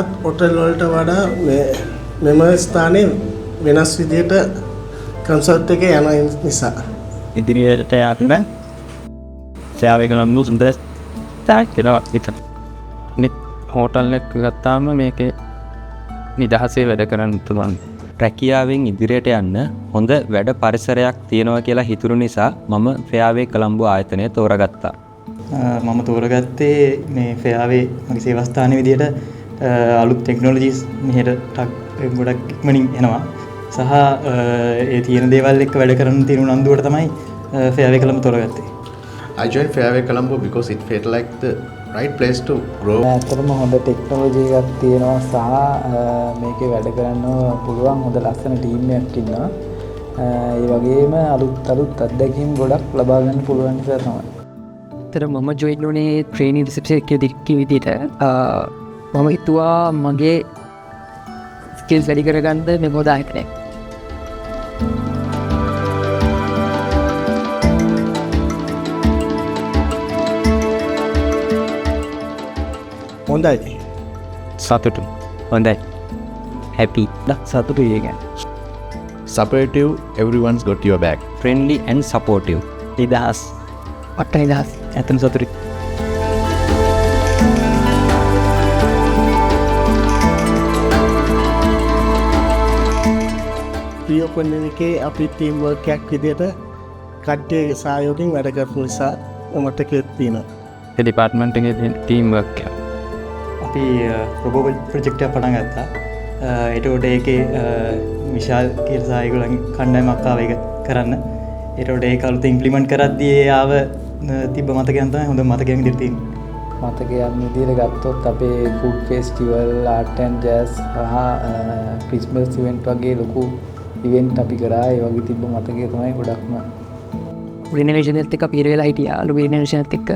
අනත් hotel වලට වඩා මෙම ස්ථානයේ වෙනස් විදියට කන්සර්ට් එක යන නිසා ඉදිරියට යන්න සෑවේ කරන සුන්දර තාක්ෂණයක් විතර. නිත් හෝටල් එක ගත්තාම මේකේ නිදහසේ වැඩ කරන්න පුළුවන්. රැකියාවෙන් ඉදිරියට යන්න හොඳ වැඩ පරිසරයක් තියෙනවා කියලා හිතුණු නිසා මම ෆෙයාවේ කොළඹ ආයතනය තෝරගත්තා. මම තෝරගත්තේ මේ ෆෙයාවේ මගේ සේවාස්ථානයේ විදියට අලුත් ටෙක්නොලොජිස් මෙහෙට ගොඩක් ඉක්මනින් එනවා. සහ ඒ තියෙන දේවල් එක්ක වැඩ කරන්න තියෙන උනන්දුවට තමයි ෆෙයාවේ Colombo තෝරගත්තේ. I joined Fairway Colombo because it felt like the right place to grow. ඇත්තටම හොඳ ටෙක්නොලොජි එකක් තියෙනවා සහ මේකේ වැඩ කරන්න පුළුවන් හොඳ ලස්සන ටීම් එකක් ඉන්නවා. ඒ වගේම අලුත් අත්දැකීම් ගොඩක් ලබා ගන්න පුළුවන් නිසා තමයි. ඇත්තට මම ජොයින් වුණේ ට්‍රේනින් රිසෙප්ෂන් එකේ විදිහට මම හිතුවා මගේ ස්කිල්ස් වැඩි කරගන්න මේ හොඳ ආයතනයක්. හොඳයි සතුටු හොඳයි හැපි සතුටු ඒක Supportive, everyone's got your back. friendly and supportive නිදහස් අට නිදහස් ඇතන සතුටු ප්‍රියෝපන් එකේ අපි ටීම් වර්ක් එකක් විදියට කට්ටියගේ සහයෝගයෙන් වැඩ කරපු නිසා මට තියෙනවා. ඒ ඩිපාර්ට්මන්ට් එකේ ටීම් වර්ක් එක අපි රොබෝ ප්‍රොජෙක්ට් එකක් පටන් ගත්තා. ඒකට ඒකේ විශාල් කියලා සහයෝගයෙන් කණ්ඩායමක් ආව ඒක කරන්න. ඒකට ඒක අලුත ඉම්ප්ලිමන්ට් කරද්දී ආව තිබ්බ මතකයන් තමයි හොඳ මතකයන් විදිහට තියෙන්නේ. මතකයන් විදිහට ගත්තොත් අපේ food festival, art and jazz සහ ක්‍රිස්මස් ඉවෙන්ට් වගේ ලොකු ඉවෙන්ට් අපි කරා. ඒ වගේ තිබ්බ මතකය තමයි ගොඩක්ම. රිනෝවේෂන් එකත් එක්ක පිර වෙලා හිටියා. අලුත් රිනෝවේෂන් එකත් එක්ක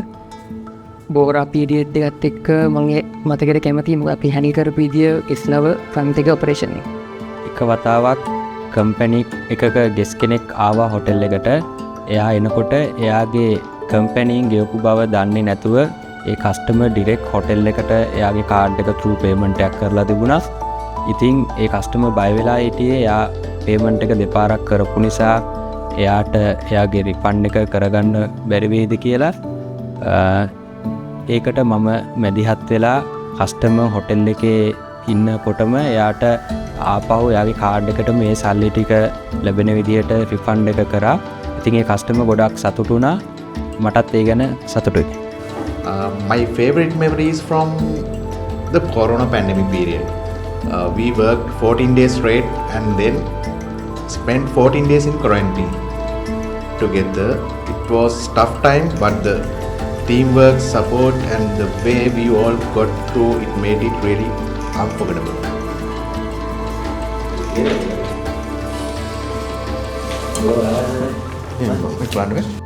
බෝරා පීරියඩ් එකත් එක්ක මගේ මතකයට කැමතියි. මොකද අපි හැනි කරපු විදිය ඉස්ලව ෆ්‍රන්ට් එක ඔපරේෂන් එක. එක වතාවක් කම්පැනි එකක ගෙස් කෙනෙක් ආවා හොටෙල් එකට. එයා එනකොට එයාගේ කම්පැනියෙන් ගෙවපු බව දන්නේ නැතුව ඒ කස්ටමර් ඩිරෙක්ට් හොටෙල් එකට එයාගේ කාඩ් එක through payment එකක් කරලා තිබුණා. ඉතින් ඒ කස්ටමර් බය වෙලා හිටියේ එයා payment එක දෙපාරක් කරපු නිසා එයාට එයාගේ රිෆන්ඩ් එක කරගන්න බැරි වේද කියලා. ඒකට මම මැදිහත් වෙලා කස්ටමර් හොටෙල් එකේ ඉන්නකොටම එයාට ආපහු එයාගේ කාඩ් එකට මේ සල්ලි ටික ලැබෙන විදියට රිෆන්ඩ් එක කරා. ඉතින් ඒ කස්ටමර් ගොඩක් සතුටු වුණා. මටත් ඒ ගැන සතුටුයි. My favorite memory is from the Corona pandemic period. We worked 14 days straight and then spent 14 days in quarantine together. It was tough time, but the teamwork, support and the way we all got through it made it really unforgettable. Which one?